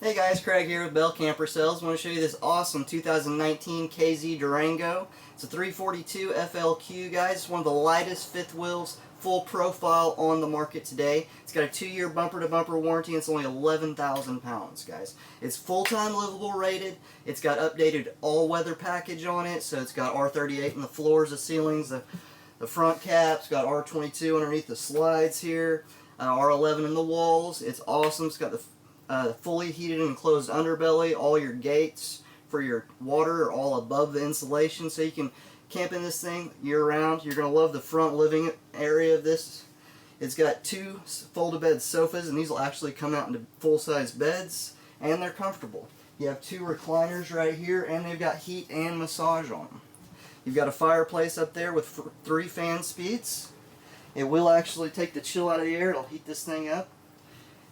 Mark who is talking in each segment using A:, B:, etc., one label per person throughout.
A: Hey guys, Craig here with Bell Camper Sales. I want to show you this awesome 2019 KZ Durango. It's a 342 FLQ, guys. It's one of the lightest fifth wheels, full profile on the market today. It's got a 2-year bumper-to-bumper warranty, and it's only 11,000 pounds, guys. It's full-time livable rated. It's got updated all-weather package on it, so it's got R38 in the floors, the ceilings, the front caps, got R22 underneath the slides here, R11 in the walls. It's awesome. It's got the fully heated and enclosed underbelly. All your gates for your water are all above the insulation, so you can camp in this thing year-round. You're going to love the front living area of this. It's got 2 fold-a-bed sofas, and these will actually come out into full-size beds, and they're comfortable. You have 2 recliners right here, and they've got heat and massage on them. You've got a fireplace up there with 3 fan speeds. It will actually take the chill out of the air. It'll heat this thing up.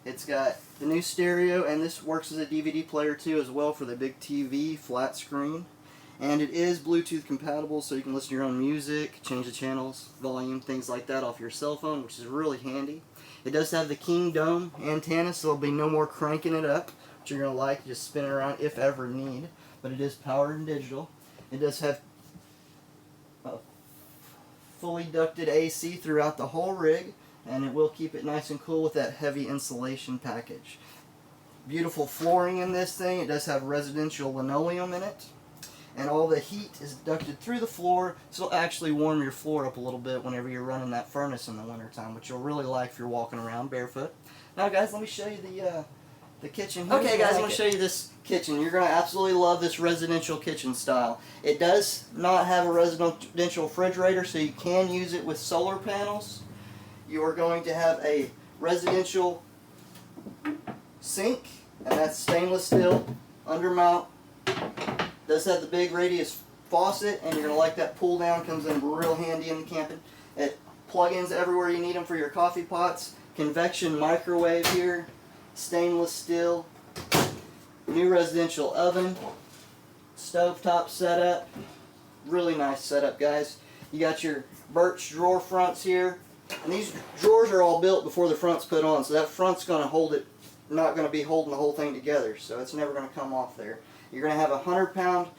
A: It's got the new stereo, and this works as a DVD player too as well for the big TV flat screen. And it is Bluetooth compatible, so you can listen to your own music, change the channels, volume, things like that off your cell phone, which is really handy. It does have the King Dome antenna, so there'll be no more cranking it up, which you're going to like. Just spin it around if ever need. But it is powered and digital. It does have fully ducted AC throughout the whole rig, and it will keep it nice and cool with that heavy insulation package. Beautiful flooring in this thing. It does have residential linoleum in it, and all the heat is ducted through the floor, so it'll actually warm your floor up a little bit whenever you're running that furnace in the wintertime, which you'll really like if you're walking around barefoot. Now guys, let me show you the kitchen here. Okay guys, I'm going to show you this kitchen. You're going to absolutely love this residential kitchen style. It does not have a residential refrigerator, so you can use it with solar panels. You are going to have a residential sink, and that's stainless steel, undermount. Does have the big radius faucet, and you're going to like that pull down. Comes in real handy in the camping. It plug-ins everywhere you need them for your coffee pots. Convection microwave here, stainless steel, new residential oven, stovetop setup. Really nice setup, guys. You got your birch drawer fronts here. And these drawers are all built before the front's put on, so that front's going to hold it, not going to be holding the whole thing together, so it's never going to come off there. You're going to have a 100-pound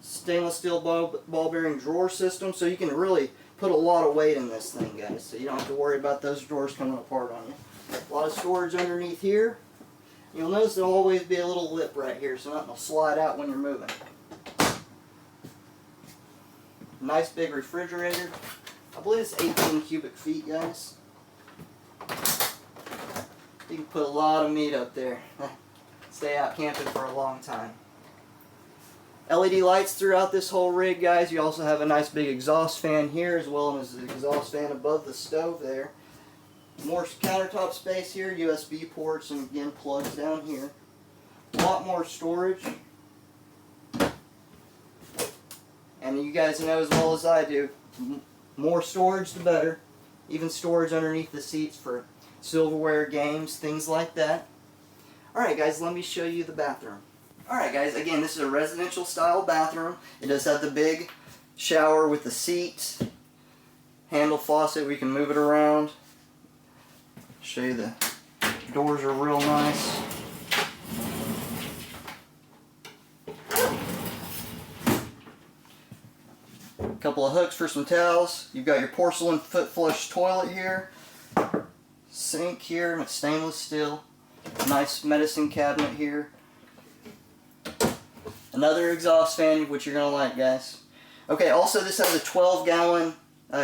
A: stainless steel ball bearing drawer system, so you can really put a lot of weight in this thing, guys, so you don't have to worry about those drawers coming apart on you. A lot of storage underneath here. You'll notice there'll always be a little lip right here, so nothing will slide out when you're moving. Nice big refrigerator. I believe it's 18 cubic feet, guys. You can put a lot of meat up there. Stay out camping for a long time. LED lights throughout this whole rig, guys. You also have a nice big exhaust fan here, as well as the exhaust fan above the stove there. More countertop space here, USB ports, and again plugs down here. A lot more storage. And you guys know as well as I do, more storage the better. Even storage underneath the seats for silverware, games, things like that. Alright guys, let me show you the bathroom. Alright guys, again, this is a residential style bathroom. It does have the big shower with the seat, handle faucet where you can move it around. Show you the doors are real nice. Couple of hooks for some towels. You've got your porcelain foot flush toilet here, sink here, and it's stainless steel. Nice medicine cabinet here. Another exhaust fan, which you're gonna like, guys. Okay, also this has a 12-gallon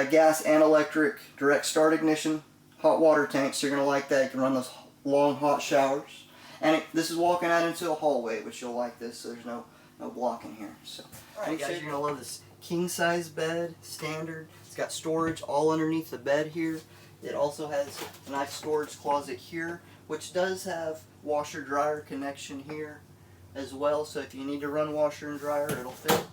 A: gas and electric direct start ignition hot water tank, so you're gonna like that. You can run those long hot showers. And this is walking out into a hallway, which you'll like this. So there's no blocking here. So, alright guys, you're gonna love this king size bed, standard. It's got storage all underneath the bed here. It also has a nice storage closet here, which does have washer dryer connection here as well, so if you need to run washer and dryer, it'll fit.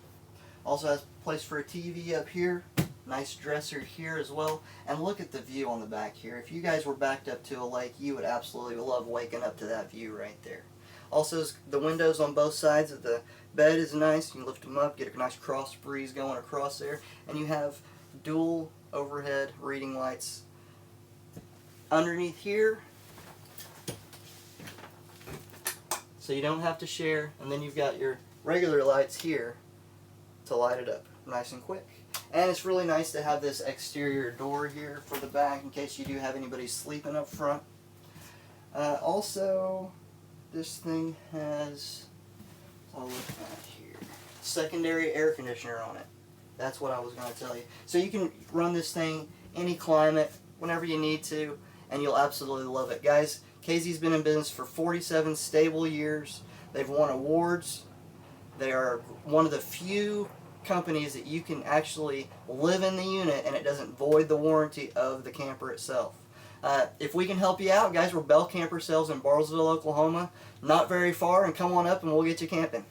A: Also has place for a TV up here. Nice dresser here as well. And look at the view on the back here. If you guys were backed up to a lake, you would absolutely love waking up to that view right there. Also, the windows on both sides of the bed is nice. You can lift them up, get a nice cross breeze going across there. And you have dual overhead reading lights underneath here. so you don't have to share, and then you've got your regular lights here to light it up nice and quick. And it's really nice to have this exterior door here for the back in case you do have anybody sleeping up front. Also, this thing has, I'll look at here, secondary air conditioner on it. That's what I was going to tell you. So you can run this thing any climate, whenever you need to, and you'll absolutely love it. Guys, KZ's been in business for 47 stable years. They've won awards. They are one of the few companies that you can actually live in the unit and it doesn't void the warranty of the camper itself. If we can help you out, guys, we're Bell Camper Sales in Bartlesville, Oklahoma. Not very far, and come on up and we'll get you camping.